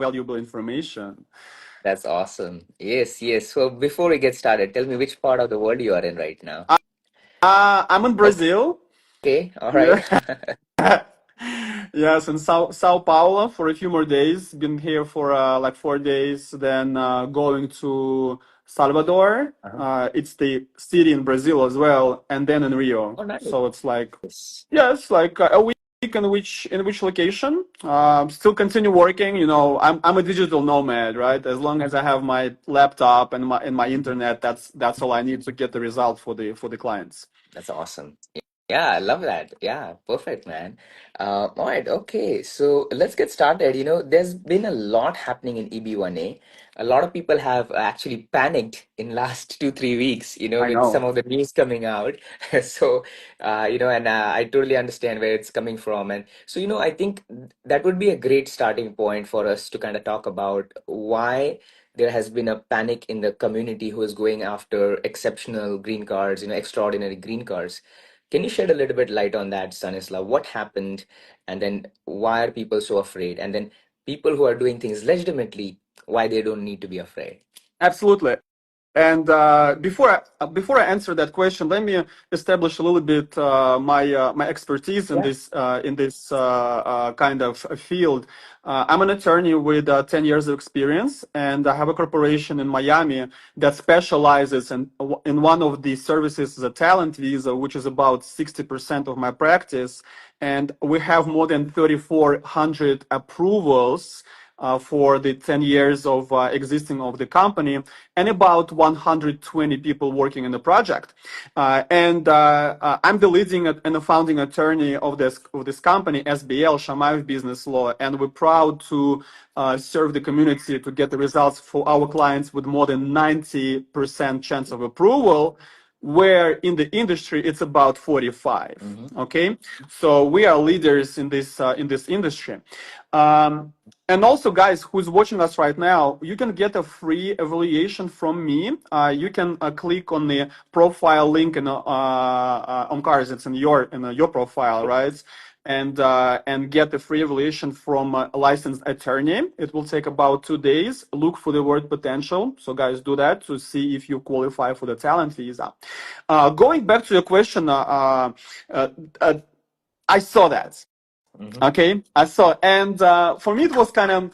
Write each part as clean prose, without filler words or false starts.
valuable information. That's awesome. Yes, yes. So before we get started, tell me which part of the world you are in right now. I'm in Okay, Brazil. all right. Yeah. Yes, in Sao Paulo for a few more days. Been here for like 4 days, then going to Salvador. Uh-huh. It's the city in Brazil as well, and then in Rio. Oh, So it's like, nice. yeah, it's like a week in which location. Still continue working. I'm a digital nomad, right? As long as I have my laptop and my internet, that's all I need to get the result for the clients. That's awesome. Yeah, I love that. Yeah, perfect, man. All right, okay. So let's get started. There's been a lot happening in EB1A. A lot of people have actually panicked in last 2, 3 weeks, I with some know. of the news coming out. So, and I totally understand where it's coming from. And so, I think that would be a great starting point for us to kind of talk about why there has been a panic in the community who is going after exceptional green cards, extraordinary green cards. Can you shed a little bit light on that, Stanislav? What happened, and then why are people so afraid? And then people who are doing things legitimately, why they don't need to be afraid? Absolutely. And before I answer that question, let me establish a little bit my expertise in Yeah. this kind of field. I'm an attorney with 10 years of experience, and I have a corporation in Miami that specializes in one of the services, the talent visa, which is about 60% of my practice. And we have more than 3,400 approvals for the 10 years of existing of the company, and about 120 people working in the project. And I'm the leading and the founding attorney of this company, SBL, Shamayev Business Law, and we're proud to serve the community to get the results for our clients with more than 90% chance of approval, where in the industry it's about 45. Mm-hmm. Okay, so we are leaders in this industry. Um, and also, guys, who's watching us right now, you can get a free evaluation from me. You can click on the profile link on cars. It's in your profile, right? And get the free evaluation from a licensed attorney. It will take about 2 days. Look for the word potential. So, guys, do that to see if you qualify for the talent visa. Going back to your question, uh, I saw that. Mm-hmm. Okay, I saw, and for me it was kind of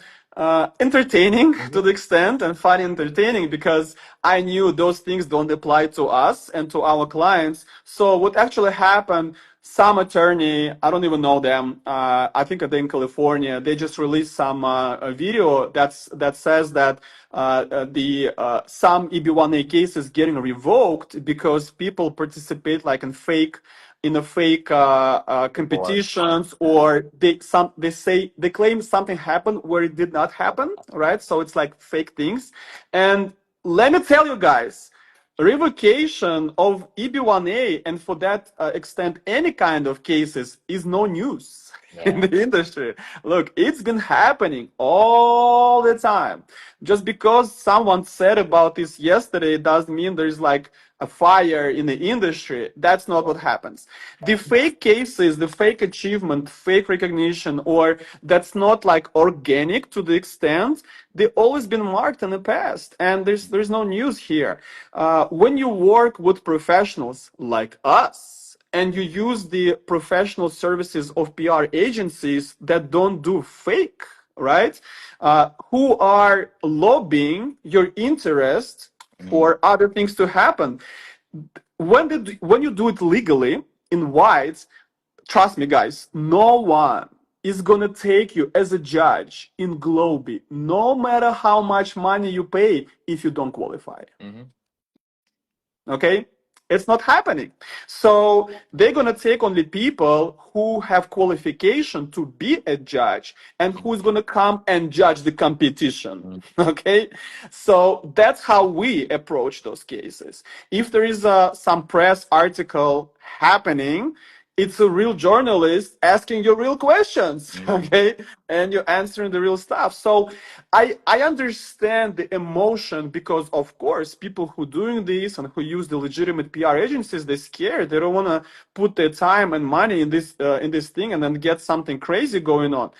entertaining to the extent and funny entertaining because I knew those things don't apply to us and to our clients. So what actually happened? Some attorney, I don't even know them. I think they're in California. They just released some a video that says that the some EB1A cases getting revoked because people participate like in a fake Report. competitions, or they claim something happened where it did not happen, right? So it's like fake things. And let me tell you guys, revocation of EB1A, and for that extent any kind of cases, is no news in Yeah. the industry. Look, it's been happening all the time. Just because someone said about this yesterday doesn't mean there's like a fire in the industry. That's not what happens. The fake cases, the fake achievement, fake recognition, or that's not like organic to the extent, they've always been marked in the past, and there's no news here. When you work with professionals like us, and you use the professional services of PR agencies that don't do fake, right? Who are lobbying your interest Mm-hmm. for other things to happen. When you do it legally in white, trust me, guys, no one is gonna take you as a judge in Globy, no matter how much money you pay, if you don't qualify. Mm-hmm. Okay, it's not happening. So they're going to take only people who have qualification to be a judge and who's going to come and judge the competition. Mm-hmm. Okay, so that's how we approach those cases. If there is some press article happening, it's a real journalist asking you real questions. Mm-hmm. Okay, and you're answering the real stuff. So I understand the emotion, because of course people who doing this and who use the legitimate PR agencies, they're scared. They don't want to put their time and money in this thing and then get something crazy going on.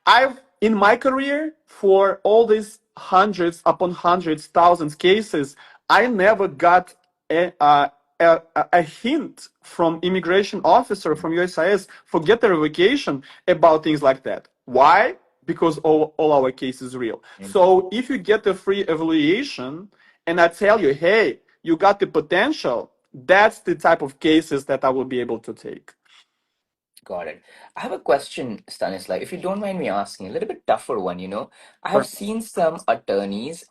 I've in my career, for all these hundreds upon hundreds, thousands cases, I never got a, uh, a hint from immigration officer from USCIS for get the revocation about things like that. Why? Because all our cases real. So if you get a free evaluation and I tell you, hey, you got the potential, that's the type of cases that I will be able to take. Got it. I have a question, Stanislav, if you don't mind me asking, a little bit tougher one, you know. I have Sure. seen some attorneys,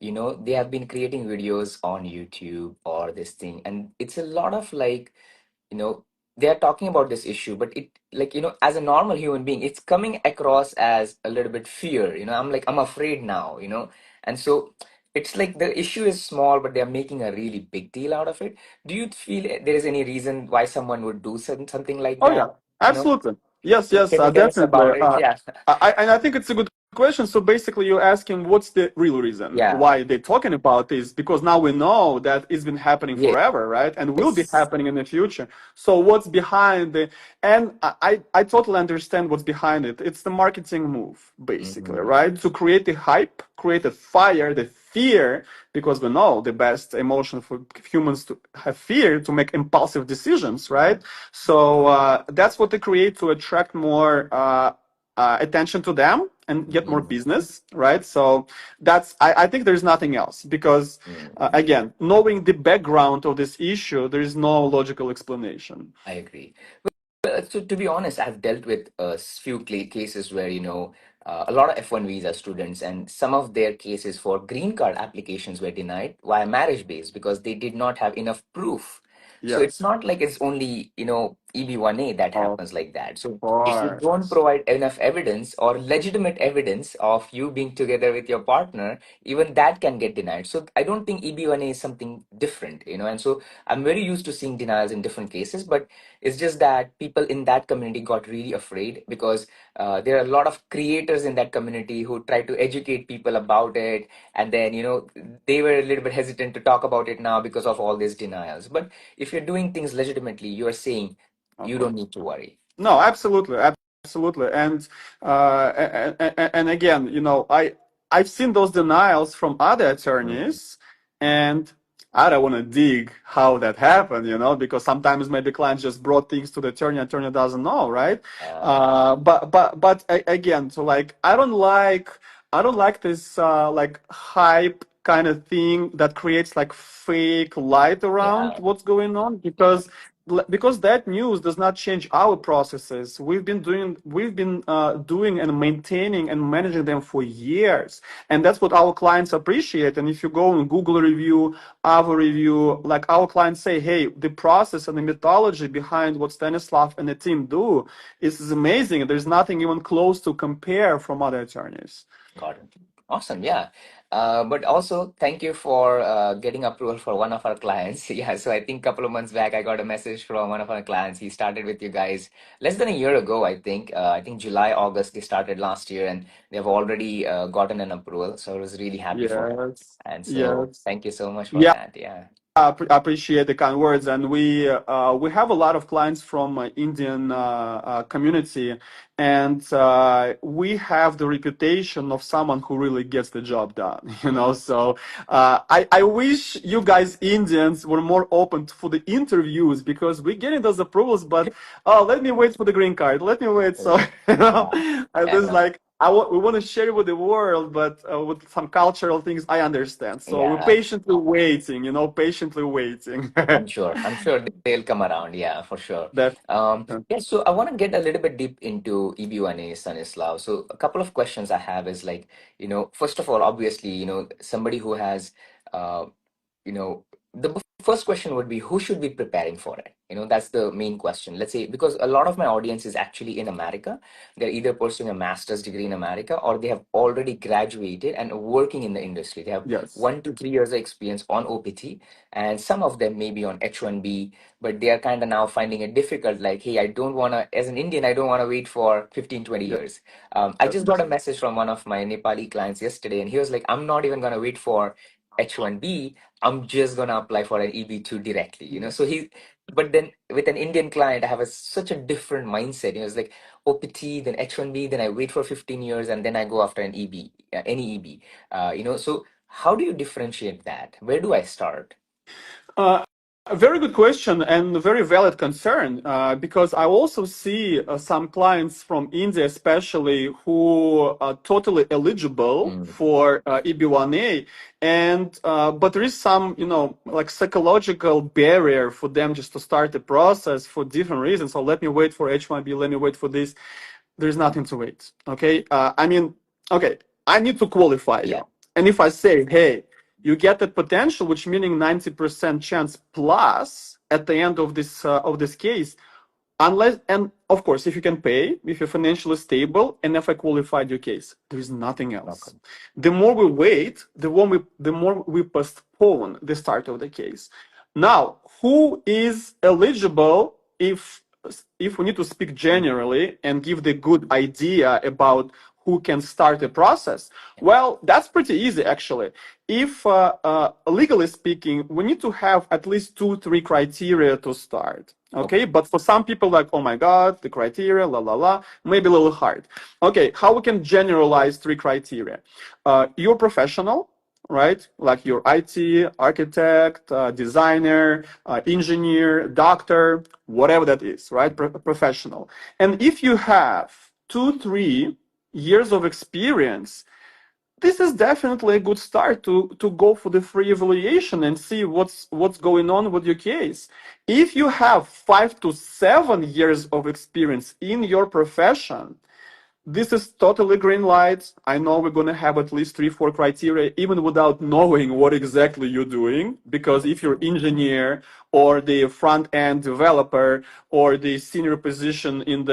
you know, they have been creating videos on YouTube or this thing, and it's a lot of like, you know, they are talking about this issue, but it, like, you know, as a normal human being, it's coming across as a little bit fear, you know. I'm like, I'm afraid now, you know. And so it's like the issue is small, but they're making a really big deal out of it. Do you feel there is any reason why someone would do something like Oh yeah, that? You know, absolutely. Yes, yes, can you tell us definitely. about it? Yeah. And I think it's a good question. So basically, you're asking what's the real reason Yeah. why they're talking about this? Because now we know that it's been happening forever, right? And will be Yes. happening in the future. So what's behind the? And I totally understand what's behind it. It's the marketing move, basically, Hmm. right? To create the hype, create a fire, the fear, because we know the best emotion for humans to have fear to make impulsive decisions, right? So that's what they create to attract more attention to them and get more Hmm. business, right? So I think there's nothing else because Hmm. again, knowing the background of this issue, there is no logical explanation. I agree. So to be honest, I've dealt with a few cases where, you know, a lot of F1 visa students, and some of their cases for green card applications were denied via marriage base because they did not have enough proof. So it's Yes, not like it's only, you know, EB1A that of happens like that. So if you don't course. provide enough evidence or legitimate evidence of you being together with your partner, even that can get denied. So I don't think EB1A is something different, you know, and so I'm very used to seeing denials in different cases, but it's just that people in that community got really afraid because there are a lot of creators in that community who try to educate people about it. And then, you know, they were a little bit hesitant to talk about it now because of all these denials. But if you're doing things legitimately, you are saying Of you don't course. need to worry. No, absolutely, absolutely, and again, you know, I've seen those denials from other Mm. attorneys, and I don't want to dig how that happened, you know, because sometimes maybe clients just brought things to the attorney doesn't know, right? Uh, Again, so like I don't like this like hype kind of thing that creates like fake light around yeah, what's going on because that news does not change our processes. We've been doing and maintaining and managing them for years, and that's what our clients appreciate. And if you go and Google review, our review, like our clients say, hey, the process and the methodology behind what Stanislav and the team do is amazing. There's nothing even close to compare from other attorneys. got it. Awesome. Yeah. But also, thank you for getting approval for one of our clients. Yeah. So I think a couple of months back, I got a message from one of our clients. He started with you guys less than a year ago, I think. I think July, August, they started last year, and they've already gotten an approval. So I was really happy for him. Yes, And so yes. thank you so much for Yeah, that. Yeah. appreciate the kind words, and we have a lot of clients from Indian community, and we have the reputation of someone who really gets the job done. You know, so I wish you guys Indians were more open for the interviews because we're getting those approvals, but oh, let me wait for the green card. Let me wait. So you know, Yeah. I Yeah. was No. like. We want to share it with the world, but with some cultural things, I understand. So we're Yeah. patiently waiting, you know, patiently waiting. I'm sure. I'm sure they'll come around. Yeah, for sure. That, Yeah, so I want to get a little bit deep into EB1A, Stanislav. So a couple of questions I have is like, you know, first of all, obviously, you know, somebody who has, uh, you know, the first question would be who should be preparing for it? You know, that's the main question. Let's say, because a lot of my audience is actually in America. They're either pursuing a master's degree in America or they have already graduated and are working in the industry. They have yes, 1 to 3 years of experience on OPT, and some of them may be on H1B, but they are kind of now finding it difficult. Like, hey, I don't want to, as an Indian, I don't want to wait for 15, 20 yes, years. I yes, just got a message from one of my Nepali clients yesterday, and he was like, I'm not even going to wait for H1B. I'm just gonna apply for an EB2 directly, you know. So But then with an Indian client, I have such a different mindset. It's like OPT, then H1B, then I wait for 15 years, and then I go after an EB, any EB. So how do you differentiate that? Where do I start? Uh, a very good question and a very valid concern, because I also see some clients from India, especially, who are totally eligible Mm, for EB1A, and but there is some, like psychological barrier for them just to start the process for different reasons. So let me wait for H1B, let me wait for this. There's nothing to wait. Okay, okay, I need to qualify yeah. you, and if I say, hey, you get the potential, which meaning 90% chance plus at the end of this case, unless, and of course, if you can pay, if you're financially stable, and if I qualified your case, there is nothing Okay. else. The more we wait, the more we postpone the start of the case. Now, who is eligible, if we need to speak generally and give the good idea about who can start the process? Well, that's pretty easy actually. If legally speaking, we need to have at least 2, 3 criteria to start. Okay. Okay, but for some people, like, oh my God, the criteria, la la la, maybe a little hard. Okay, how we can generalize 3 criteria? You're professional, right? Like you're IT, architect, designer, engineer, doctor, whatever that is, right? Professional. And if you have 2, 3 years of experience, this is definitely a good start to go for the free evaluation and see what's going on with your case. If you have 5 to 7 years of experience in your profession, this is totally green light. I know we're going to have at least 3, 4 criteria, even without knowing what exactly you're doing. Because if you're engineer or the front end developer or the senior position in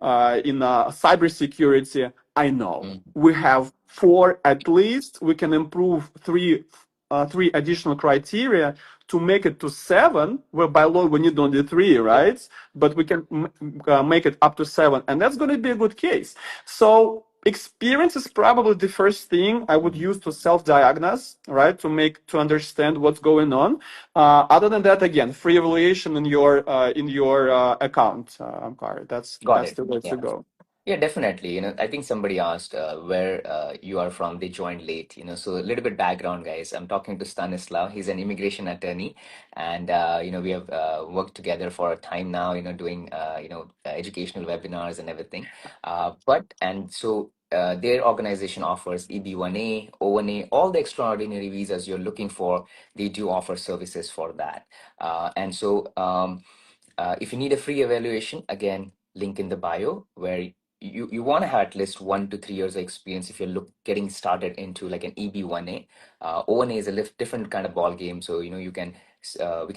cybersecurity, I know Mm, we have four at least. We can improve three additional criteria to make it to 7. Where by law we need only 3, yeah. right? But we can make it up to 7, and that's going to be a good case. So experience is probably the first thing I would Mm. use to self-diagnose, right? To understand what's going on. Other than that, again, free evaluation in your account, Amkar. Got That's it. the way Yeah. to go. Yeah, definitely. I think somebody asked where you are from. They joined late. So a little bit background, guys. I'm talking to Stanislav. He's an immigration attorney, and we have worked together for a time now. Doing educational webinars and everything. Their organization offers EB1A, O1A, all the extraordinary visas you're looking for. They do offer services for that. If you need a free evaluation, again, link in the bio where you want to have at least 1 to 3 years of experience if you're getting started into like an EB1A. O1A is a different kind of ball game, so we can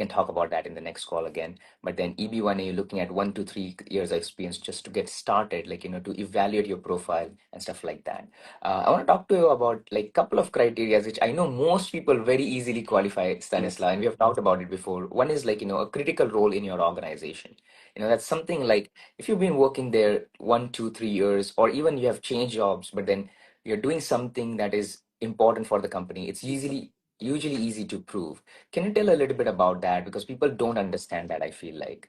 talk about that in the next call again. But then EB1A, you're looking at 1 to 3 years of experience just to get started, like to evaluate your profile and stuff like that. I want to talk to you about like couple of criteria which I know most people very easily qualify, Yes. Stanislav, and we have talked about it before. One is like a critical role in your organization. That's something like if you've been working there 1, 2, 3 years, or even you have changed jobs, but then you're doing something that is important for the company, it's usually easy to prove. Can you tell a little bit about that? Because people don't understand that, I feel like.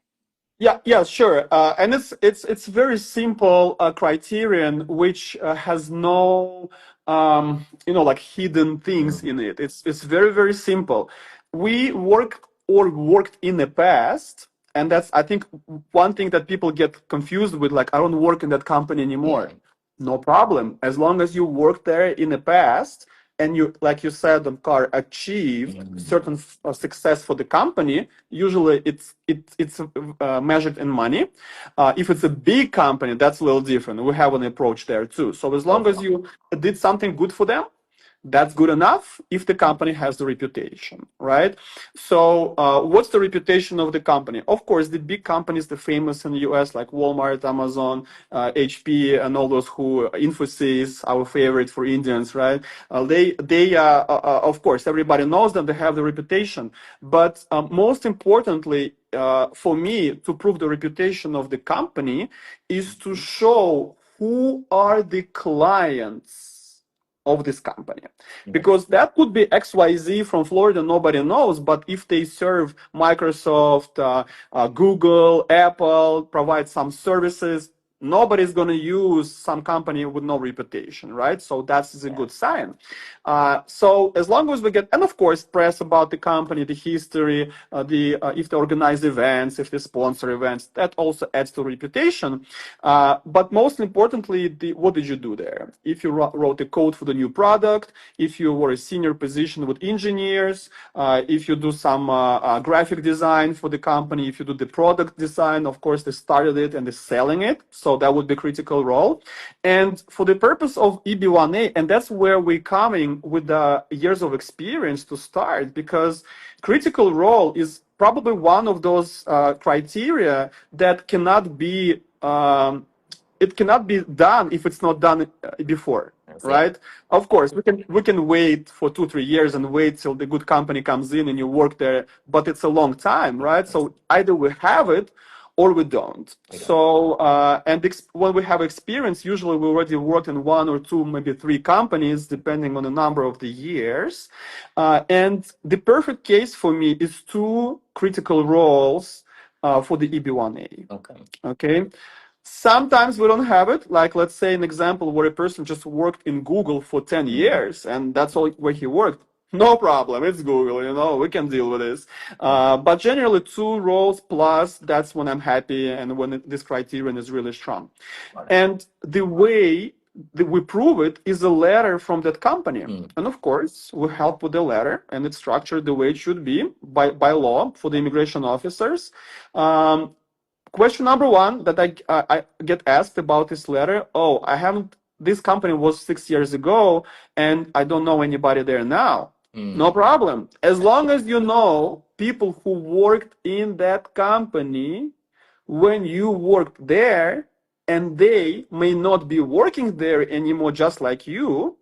Yeah, sure. And it's very simple criterion which has no like hidden things Mm, in it. It's very very simple. We worked in the past, and that's, I think, one thing that people get confused with. Like, I don't work in that company yeah. anymore. No problem. As long as you worked there in the past and you, like you said, Car, achieved Mm, certain success for the company. Usually, it's measured in money. If it's a big company, that's a little different. We have an approach there too. So as long okay. as you did something good for them, that's good enough if the company has the reputation, right? So what's the reputation of the company? Of course, the big companies, the famous in the US, like Walmart, Amazon, HP, and all those who, Infosys, our favorite for Indians, right? Of course, everybody knows them. They have the reputation. But most importantly, for me, to prove the reputation of the company is to show who are the clients of this company. Makes Because that could be XYZ from Florida, nobody knows, but if they serve Microsoft, Google, Apple, provide some services, nobody's going to use some company with no reputation, right? So that's a good sign. So as long as we get, and of course, press about the company, the history, if they organize events, if they sponsor events, that also adds to reputation. But most importantly, what did you do there? If you wrote a code for the new product, if you were a senior position with engineers, if you do some graphic design for the company, if you do the product design, of course, they started it and they're selling it. So that would be a critical role. And for the purpose of EB1A, and that's where we're coming with the years of experience to start, because critical role is probably one of those criteria that cannot be it cannot be done if it's not done before, right? Of course, we can wait for 2-3 years and wait till the good company comes in and you work there, but it's a long time, right? So either we have it or we don't. So when we have experience, usually we already worked in 1 or 2, maybe 3 companies, depending on the number of the years. And the perfect case for me is 2 critical roles for the EB1A. Okay. Sometimes we don't have it. Like, let's say an example where a person just worked in Google for 10 years and that's all where he worked. No problem. It's Google, we can deal with this. But generally 2 roles plus, that's when I'm happy and when this criterion is really strong. And the way that we prove it is a letter from that company. And of course, we help with the letter and it's structured the way it should be by law for the immigration officers. Question number 1 that I get asked about this letter. This company was 6 years ago and I don't know anybody there now. No problem. As long as you know people who worked in that company when you worked there and they may not be working there anymore just like you,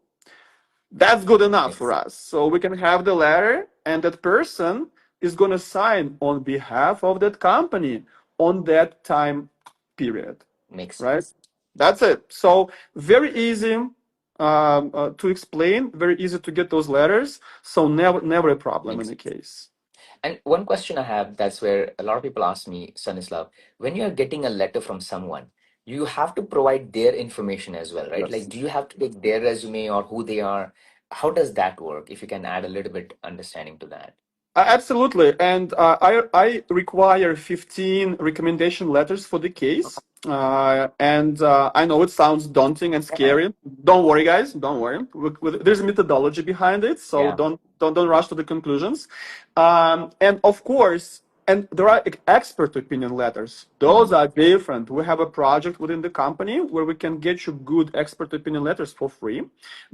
that's good enough for us. So we can have the letter and that person is going to sign on behalf of that company on that time period. Right? That's it. So very easy to explain, very easy to get those letters. So never a problem in the case. And one question I have, that's where a lot of people ask me, Stanislav, when you're getting a letter from someone, you have to provide their information as well, right? Yes. Like, do you have to take their resume or who they are? How does that work? If you can add a little bit understanding to that. Absolutely. And I require 15 recommendation letters for the case. And I know it sounds daunting and scary. Don't worry, guys. Don't worry. There's a methodology behind it, so don't rush to the conclusions. And of course, and there are expert opinion letters. Those are different. We have a project within the company where we can get you good expert opinion letters for free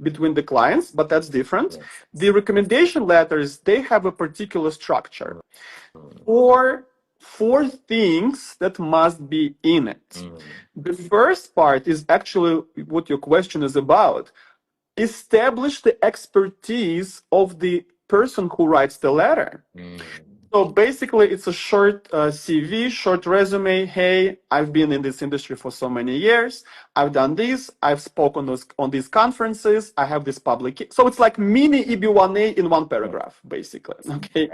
between the clients, but that's different. The recommendation letters, they have a particular structure. Four things that must be in it. The first part is actually what your question is about. Establish the expertise of the person who writes the letter. So basically, it's a short CV, short resume. Hey, I've been in this industry for so many years. I've done this. I've spoken on these conferences. I have this public. So it's like mini EB1A in one paragraph, basically. Okay.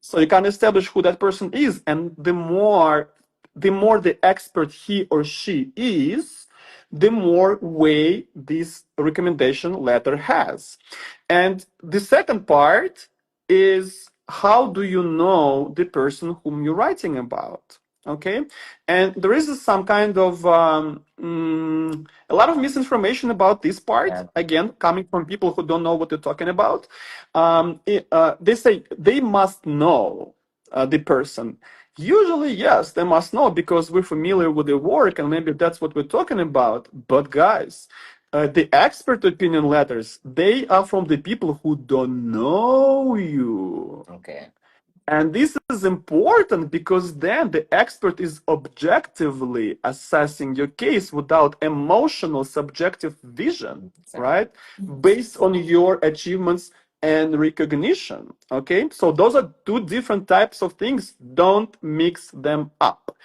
So you can establish who that person is, and the more the expert he or she is, the more weight this recommendation letter has. And the second part is, how do you know the person whom you're writing about? Okay, and there is some kind of a lot of misinformation about this part. Again, coming from people who don't know what they're talking about. They say they must know the person. Usually, yes, they must know because we're familiar with the work and maybe that's what we're talking about. But guys, the expert opinion letters, they are from the people who don't know you. Okay. And this is important because then the expert is objectively assessing your case without emotional subjective vision, right? Based on your achievements and recognition. Okay, so those are two different types of things. Don't mix them up.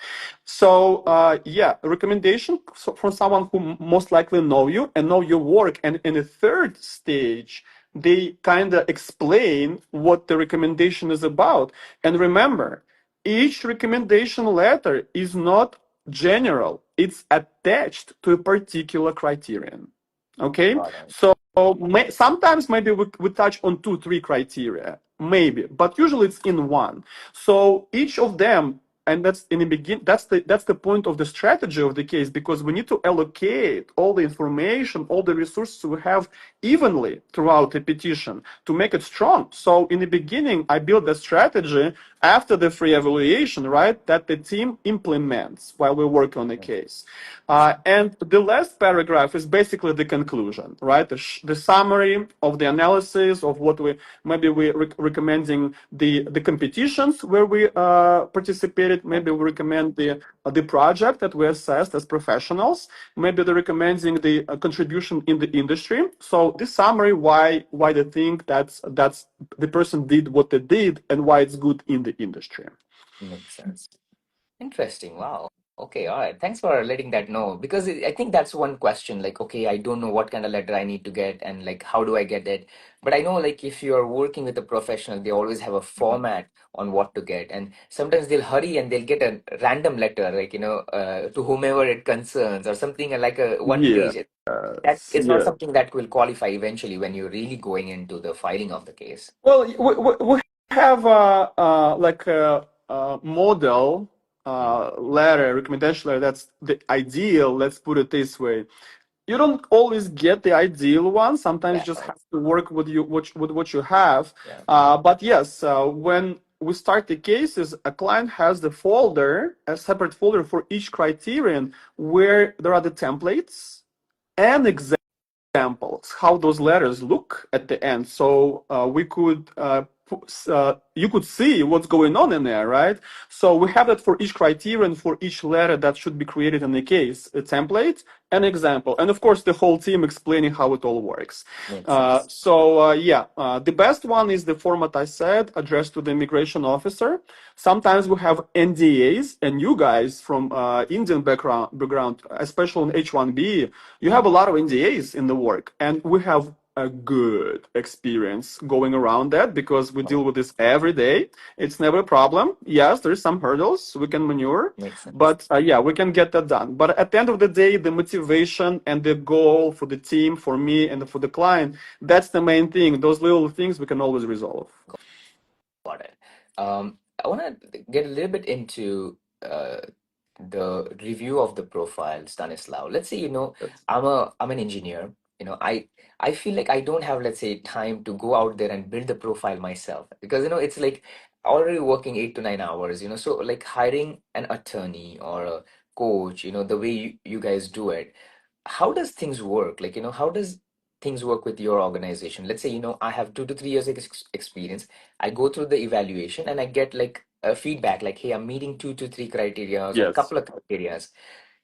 So yeah, recommendation from someone who most likely know you and know your work. And in the third stage, they kind of explain what the recommendation is about. And remember, each recommendation letter is not general, it's attached to a particular criterion. Okay, Got it. so sometimes maybe we touch on two, three criteria, maybe, but usually it's in one. So each of them, and that's in the begin. That's the point of the strategy of the case, because we need to allocate all the information, all the resources we have evenly throughout the petition to make it strong. So in the beginning, I build the strategy after the free evaluation, right, that the team implements while we work on the case. And the last paragraph is basically the conclusion, right? The summary of the analysis of what we maybe we recommending the competitions where we participated. Maybe we recommend the project that we assessed as professionals. Maybe they're recommending the contribution in the industry. So this summary, why they think that's the person did what they did and why it's good in the industry. Makes sense. Interesting. Wow. Okay. All right. Thanks for letting that know because I think that's one question. Like, okay, I don't know what kind of letter I need to get and like, how do I get it? But I know like if you're working with a professional, they always have a format on what to get. And sometimes they'll hurry and they'll get a random letter, like, to whomever it concerns or something like a one Yes, page. That is not yes. something that will qualify eventually when you're really going into the filing of the case. Well, we have like a model letter, recommendation letter. That's the ideal. Let's put it this way. You don't always get the ideal one. Sometimes you Yeah. just have to work with with what you have. Yeah. But yes, when we start the cases, a client has the folder, a separate folder for each criterion, where there are the templates and examples, how those letters look at the end. So we could you could see what's going on in there, right? So we have that for each criterion, for each letter that should be created in the case, a template, an example, and of course the whole team explaining how it all works. Makes sense. Yeah, the best one is the format I said, addressed to the immigration officer. Sometimes we have NDAs, and you guys from Indian background, especially in H1B, you have a lot of NDAs in the work, and we have a good experience going around that because we deal with this every day. It's never a problem. Yes, there's some hurdles we can maneuver, Makes sense. but yeah, we can get that done. But at the end of the day, the motivation and the goal for the team, for me, and for the client, that's the main thing. Those little things we can always resolve. Got it. I want to get a little bit into the review of the profile, Stanislav. Let's say, I'm an engineer. I feel like I don't have, let's say, time to go out there and build the profile myself because it's like already working 8 to 9 hours. So like hiring an attorney or a coach, the way you guys do it, how does things work? Like, how does things work with your organization? Let's say, I have 2 to 3 years experience. I go through the evaluation and I get like a feedback, like, hey, I'm meeting 2 to 3 criterias or Yes. couple of criterias.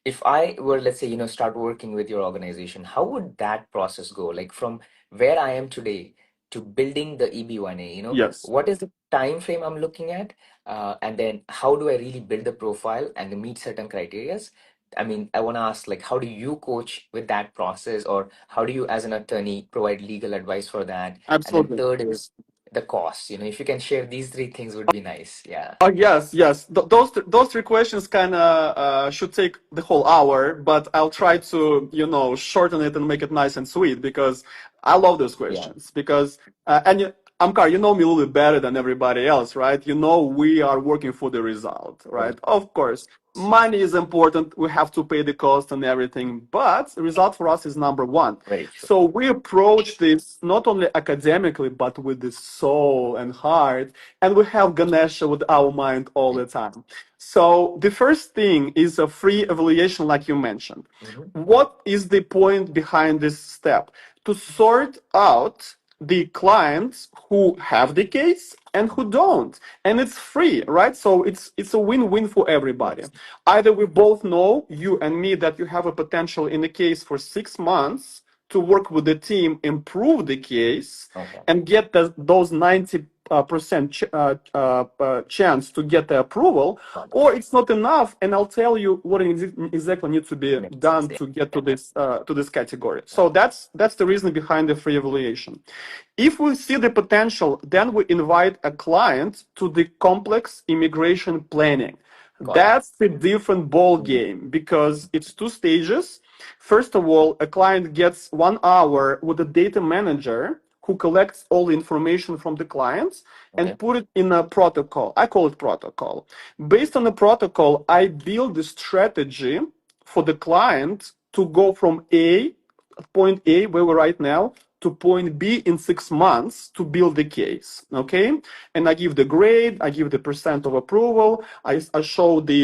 If I were, let's say, start working with your organization, how would that process go? Like from where I am today to building the EB1A, Yes. what is the time frame I'm looking at? And then how do I really build the profile and meet certain criterias? I mean, I want to ask, like, how do you coach with that process, or how do you, as an attorney, provide legal advice for that? And then Absolutely. third is the cost. If you can share these three things would be nice. Yeah. Oh yes, yes. Those three questions kind of should take the whole hour, but I'll try to shorten it and make it nice and sweet because I love those Yeah. questions because Amkar, you know me a little bit better than everybody else, right? You know we are working for the result, Very right? Of course, money is important. We have to pay the cost and everything, but the result for us is number one. very true. So we approach this not only academically but with the soul and heart, and we have Ganesha with our mind all the time. So the first thing is a free evaluation, like you mentioned. Mhm. What is the point behind this step? To sort out the clients who have the case and who don't, and it's free, right? So it's a win-win for everybody. Yes. Either we both know, you and me, that you have a potential in the case for 6 months to work with the team, improve the case, Okay. and get those 90% chance to get the approval, Got it. or it's not enough, and I'll tell you what exactly needs to be Makes done sense. to get to this category. Yeah. So that's the reason behind the free evaluation. If we see the potential, then we invite a client to the complex immigration planning. Got it. That's a different ball Mhm. game because it's two stages. First of all, a client gets 1 hour with a data manager who collects all the information from the clients Okay. and put it in a protocol. I call it protocol. Based on the protocol, I build the strategy for the client to go from point A, where we're right now, to point B in 6 months to build the case. Okay, and I give the grade, I give the percent of approval, I show the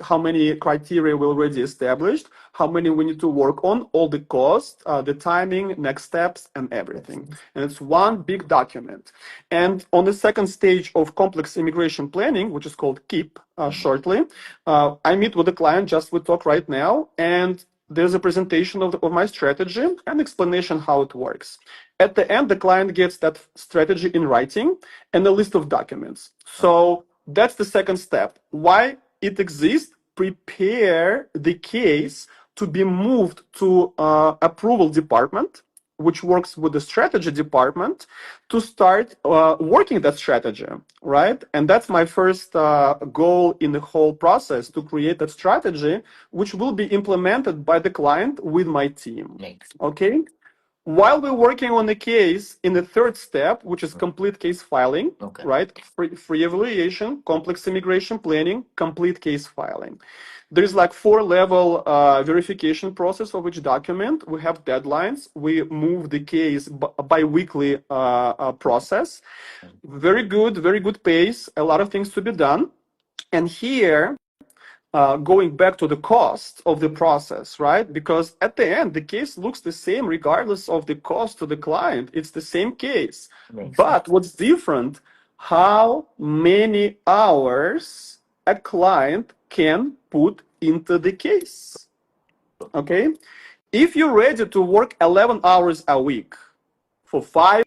how many criteria we already established, how many we need to work on, all the cost, the timing, next steps, and everything. And it's one big document. And on the second stage of complex immigration planning, which is called KEEP shortly, I meet with the client, just we talk right now, and there's a presentation of my strategy and explanation how it works. At the end, the client gets that strategy in writing and a list of documents. So that's the second step. Why it exists? Prepare the case to be moved to approval department, which works with the strategy department, to start working that strategy, right? And that's my first goal in the whole process, to create that strategy, which will be implemented by the client with my team. Makes Okay? While we're working on the case, in the third step, which is complete case filing, Okay. right? Free evaluation, complex immigration planning, complete case filing. There's like 4-level verification process of each document. We have deadlines. We move the case bi-weekly process. Very good pace. A lot of things to be done. And here, going back to the cost of the process, right? Because at the end, the case looks the same regardless of the cost to the client. It's the same case. Makes But what's different, how many hours a client can put into the case. Okay? If you're ready to work 11 hours a week for 5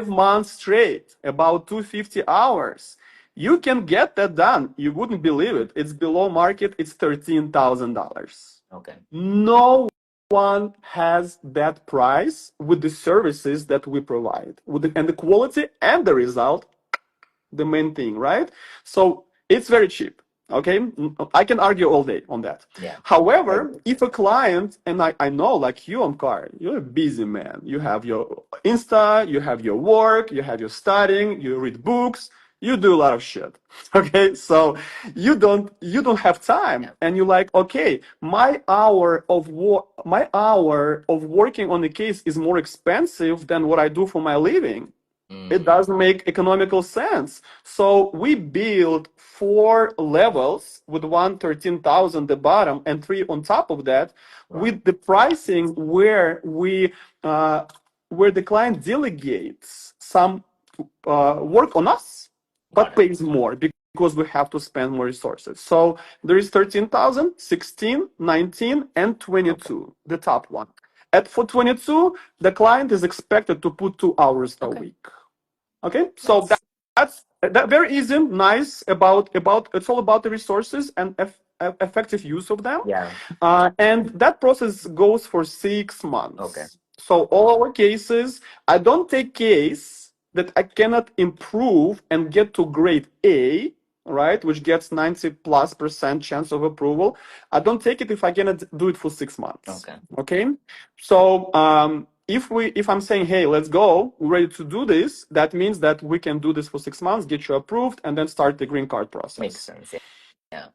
months straight, about 250 hours, you can get that done. You wouldn't believe it. It's below market. It's $13,000. Okay. No one has that price with the services that we provide, and the quality and the result, the main thing, right? So it's very cheap. Okay, I can argue all day on that. Yeah. However, if a client, and I know, like you, Omkar, you're a busy man. You have your Insta, you have your work, you have your studying, you read books, you do a lot of shit. Okay, so you don't have time, and you're like, okay, my hour of working on the case is more expensive than what I do for my living. It doesn't make economical sense. So we build 4 levels with 13,000 the bottom and 3 on top of that, with the pricing where the client delegates some work on us, but pays more because we have to spend more resources. So there is 13,000, 16, 19, and 22, the top one. For 22, the client is expected to put 2 hours a week. Okay, so that's very easy, nice. About it's all about the resources and effective use of them. Yeah. And that process goes for 6 months. Okay. So all our cases, I don't take case that I cannot improve and get to grade A, right, which gets 90+% chance of approval. I don't take it if I cannot do it for 6 months. Okay. So if I'm saying, hey, let's go, we're ready to do this, that means that we can do this for 6 months, get you approved, and then start the green card process. Makes sense. Yeah.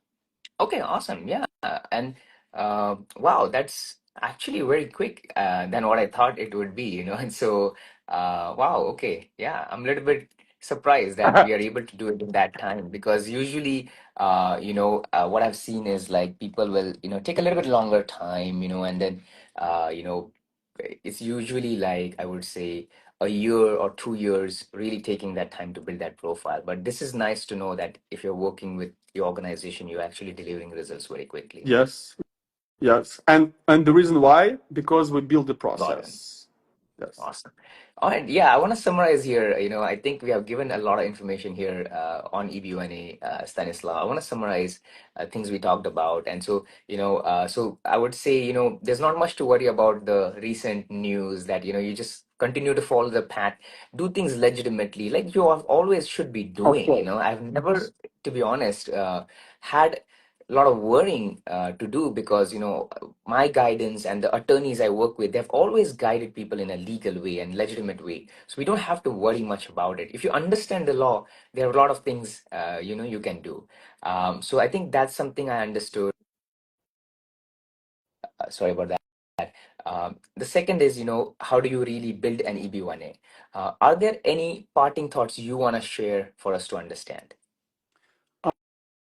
Okay, awesome. Yeah. And wow, that's actually very quick than what I thought it would be, And so, wow, okay. Yeah, I'm a little bit surprised that we are able to do it in that time, because usually, what I've seen is like people will, take a little bit longer time, and then, it's usually like, I would say, a year or 2 years really taking that time to build that profile. But this is nice to know that if you're working with your organization, you're actually delivering results very quickly. Yes. Yes, and the reason why, because we build the Got it. process. Yes. Awesome. All right. Yeah, I want to summarize here. I think we have given a lot of information here on EB1A, Stanislav. I want to summarize things we talked about. And so, so I would say, there's not much to worry about the recent news that, you just continue to follow the path, do things legitimately, like you always should be Of doing. course. I've never, to be honest, had a lot of worrying to do because, my guidance and the attorneys I work with, they've always guided people in a legal way and legitimate way. So we don't have to worry much about it. If you understand the law, there are a lot of things you can do. So I think that's something I understood. Sorry about that. The second is, how do you really build an EB1A? Are there any parting thoughts you want to share for us to understand?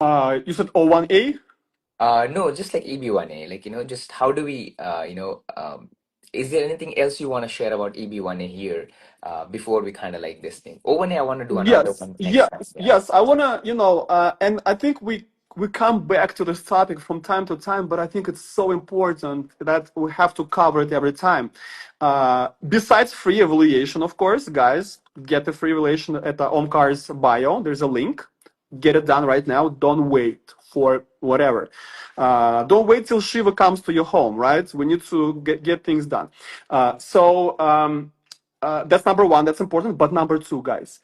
You said O1A? No, just like EB1A, like, just how do we, is there anything else you want to share about EB1A here before we kind of like this thing? O1A, I want to do another Yes, one next time. yes, Yeah. yes. I wanna, and I think we come back to this topic from time to time, but I think it's so important that we have to cover it every time. Besides free evaluation, of course, guys, get the free evaluation at the Omkar's bio. There's a link. Get it done right now. Don't wait for whatever. Don't wait till Shiva comes to your home, right? We need to get things done. That's number one. That's important. But number two, guys,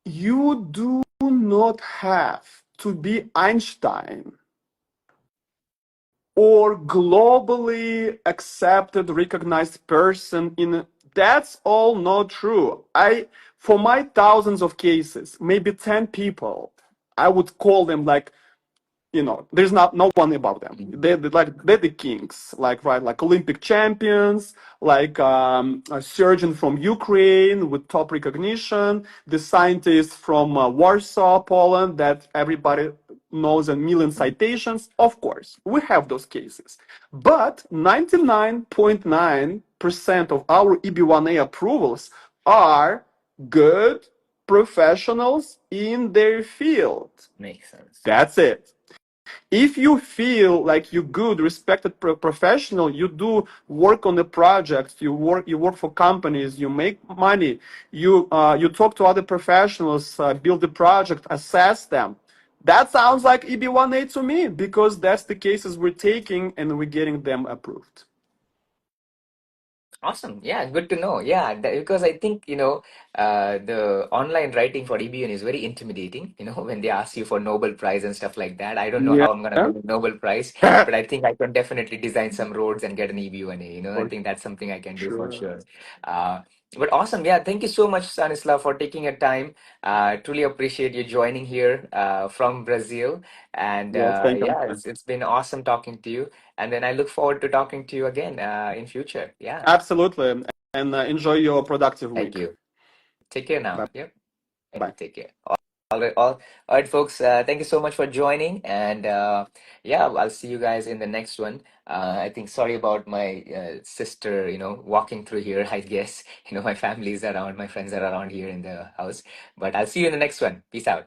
you do not have to be Einstein or globally accepted, recognized person in. That's all not true. For my thousands of cases, maybe 10 people, I would call them like, there's not no one above them. They're the kings, like, right, like Olympic champions, like a surgeon from Ukraine with top recognition, the scientist from Warsaw, Poland, that everybody knows, and million citations. Of course, we have those cases, but 99.9% of our EB1A approvals are good professionals in their field. Makes sense. That's it. If you feel like you're good, respected professional, you do work on the project, you work for companies, you make money, you talk to other professionals, build the project, assess them. That sounds like EB1A to me, because that's the cases we're taking and we're getting them approved. Awesome. Yeah, good to know. Yeah, because I think, the online writing for EBN is very intimidating, when they ask you for Nobel Prize and stuff like that. I don't know Yeah. how I'm gonna win a Nobel Prize, but I think I can definitely design some roads and get an EB1A, I For think that's something I can do for sure. sure. Uh, but awesome. Yeah, thank you so much, Stanislav, for taking your time. Truly appreciate you joining here from Brazil. And Yes, thank you. yeah, it's been awesome talking to you. And then I look forward to talking to you again in future. Yeah. Absolutely. And enjoy your productive Thank week. you. Take care Bye now. Yep. bye. Take care. All right, all right, folks. Thank you so much for joining, and yeah, I'll see you guys in the next one. I think sorry about my sister, walking through here. I guess my family is around, my friends are around here in the house, but I'll see you in the next one. Peace out.